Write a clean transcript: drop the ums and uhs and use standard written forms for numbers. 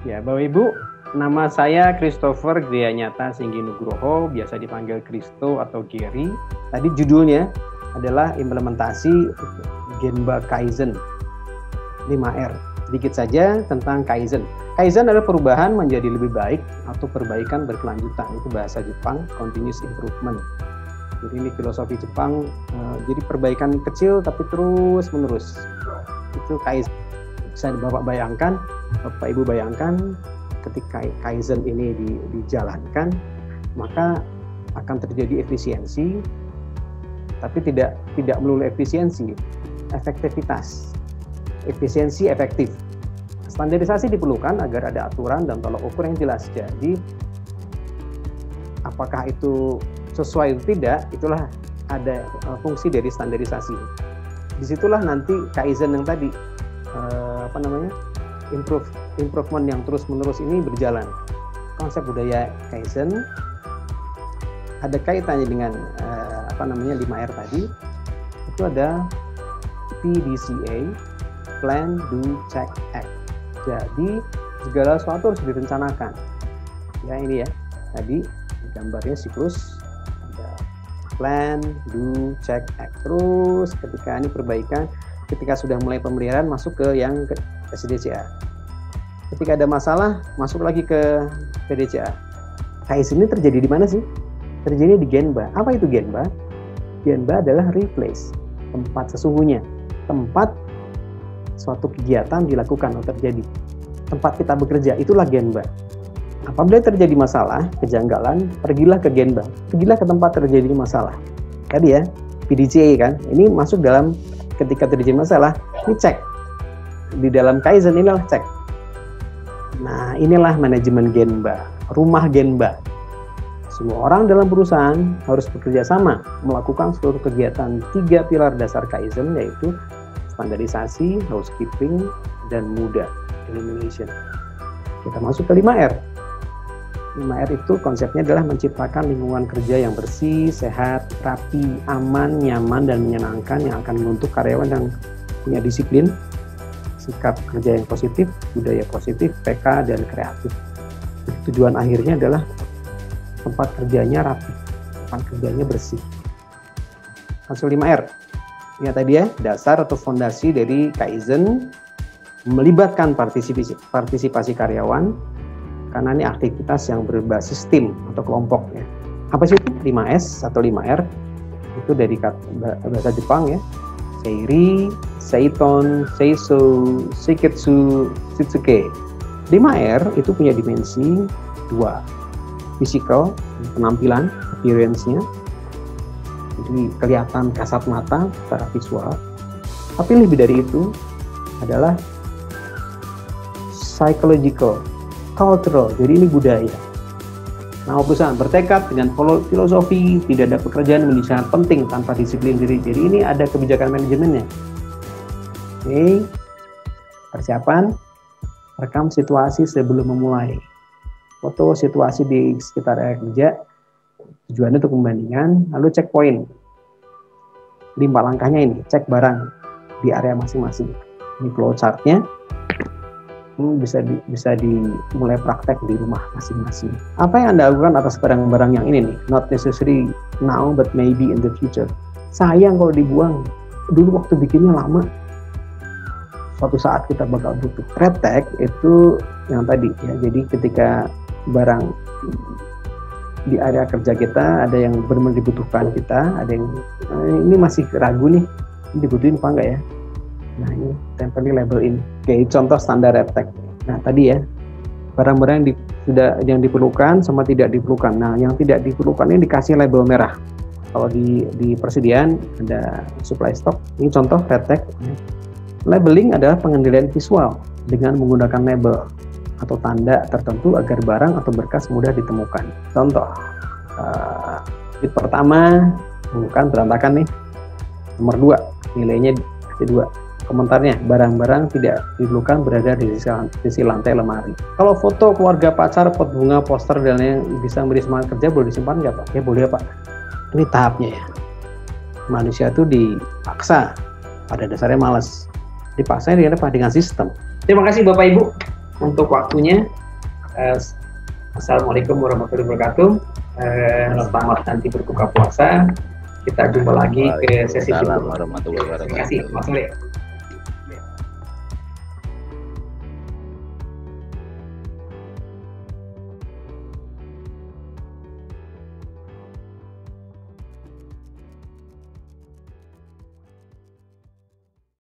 Ya, Bapak Ibu, nama saya Christopher Grianyata Singgi Nugroho, biasa dipanggil Kristo atau Gary. Tadi judulnya adalah implementasi Genba Kaizen 5R. Sedikit saja tentang Kaizen. Kaizen adalah perubahan menjadi lebih baik atau perbaikan berkelanjutan. Itu bahasa Jepang, continuous improvement. Jadi ini filosofi Jepang, jadi perbaikan kecil tapi terus menerus. Itu Kaizen. Bisa Bapak bayangkan, Bapak Ibu bayangkan ketika Kaizen ini dijalankan, maka akan terjadi efisiensi, tapi tidak melulu efisiensi, efektivitas, efisiensi efektif. Standarisasi diperlukan agar ada aturan dan tolak ukur yang jelas. Jadi, apakah itu sesuai atau tidak, itulah ada fungsi dari standarisasi. Disitulah nanti Kaizen yang tadi, improvement yang terus-menerus ini berjalan. Konsep budaya Kaizen ada kaitannya dengan 5R tadi. Itu ada PDCA, Plan, Do, Check, Act. Jadi segala sesuatu harus direncanakan. Ya ini ya, tadi gambarnya siklus, ada Plan, Do, Check, Act. Terus ketika ini perbaikan, ketika sudah mulai pemeliharaan masuk ke yang ke SDCA. Ketika ada masalah masuk lagi ke PDCA. Kaizen ini terjadi di mana sih? Terjadi di Genba. Apa itu Genba? Genba adalah replace, tempat sesungguhnya, tempat suatu kegiatan dilakukan atau terjadi. Tempat kita bekerja, itulah Genba. Apabila terjadi masalah, kejanggalan, pergilah ke Genba. Pergilah ke tempat terjadi masalah. Tadi ya, PDCA kan, ini masuk dalam ketika terjadi masalah, ini cek. Di dalam Kaizen inilah cek. Nah, inilah manajemen Genba, rumah Genba. Semua orang dalam perusahaan harus bekerja sama melakukan seluruh kegiatan 3 pilar dasar Kaizen, yaitu standarisasi, housekeeping, dan mudah, elimination. Kita masuk ke 5R. 5R itu konsepnya adalah menciptakan lingkungan kerja yang bersih, sehat, rapi, aman, nyaman, dan menyenangkan yang akan membentuk karyawan yang punya disiplin, sikap kerja yang positif, budaya positif, PK, dan kreatif. Tujuan akhirnya adalah tempat kerjanya rapi, tempat kerjanya bersih. Hasil 5R. Ya tadi ya, dasar atau fondasi dari Kaizen melibatkan partisipasi karyawan, karena ini aktivitas yang berbasis tim atau kelompok ya. Apa sih itu? 5S atau 5R? Itu dari bahasa Jepang ya. Seiri, Seiton, Seiso, Seiketsu, Shitsuke. 5R itu punya dimensi 2. Physical, penampilan, appearance-nya. Jadi kelihatan kasat mata secara visual. Tapi lebih dari itu adalah psychological, cultural. Jadi ini budaya. Nah, perusahaan bertekad dengan filosofi tidak ada pekerjaan menjadi sangat penting tanpa disiplin diri. Jadi ini ada kebijakan manajemennya. Oke, persiapan, rekam situasi sebelum memulai. Foto situasi di sekitar area kerja, tujuannya untuk pembandingan, lalu cek poin. 5 langkahnya ini, cek barang di area masing-masing. Ini flowchart-nya. Ini bisa dimulai praktek di rumah masing-masing. Apa yang Anda lakukan atas barang-barang yang ini nih? Not necessary now, but maybe in the future. Sayang kalau dibuang. Dulu waktu bikinnya lama. Suatu saat kita bakal butuh. Red tag itu yang tadi ya. Jadi ketika barang di area kerja kita ada yang benar-benar dibutuhkan kita, ada yang ini masih ragu nih, ini dibutuhin apa enggak ya? Nah ini temporary label ini. Oke, contoh standar red tag. Nah tadi ya, barang-barang yang diperlukan sama tidak diperlukan. Nah yang tidak diperlukan ini dikasih label merah. Kalau di persediaan ada supply stock. Ini contoh red tag. Labeling adalah pengendalian visual dengan menggunakan label atau tanda tertentu agar barang atau berkas mudah ditemukan. Contoh, sheet pertama bukan berantakan nih. Nomor 2 nilainya kasih 2. Komentarnya, barang-barang tidak diperlukan berada di sisi lantai lemari. Kalau foto keluarga, pacar, pot bunga, poster, dan yang bisa memberi semangat kerja boleh disimpan nggak Pak? Ya boleh Pak. Ini tahapnya ya. Manusia itu dipaksa, pada dasarnya malas. Dipaksa dengan sistem. Terima kasih Bapak Ibu. untuk waktunya. Assalamualaikum warahmatullahi wabarakatuh. Selamat nanti berbuka puasa. Kita jumpa lagi ke sesi berikutnya. Terima kasih. Selamat sore.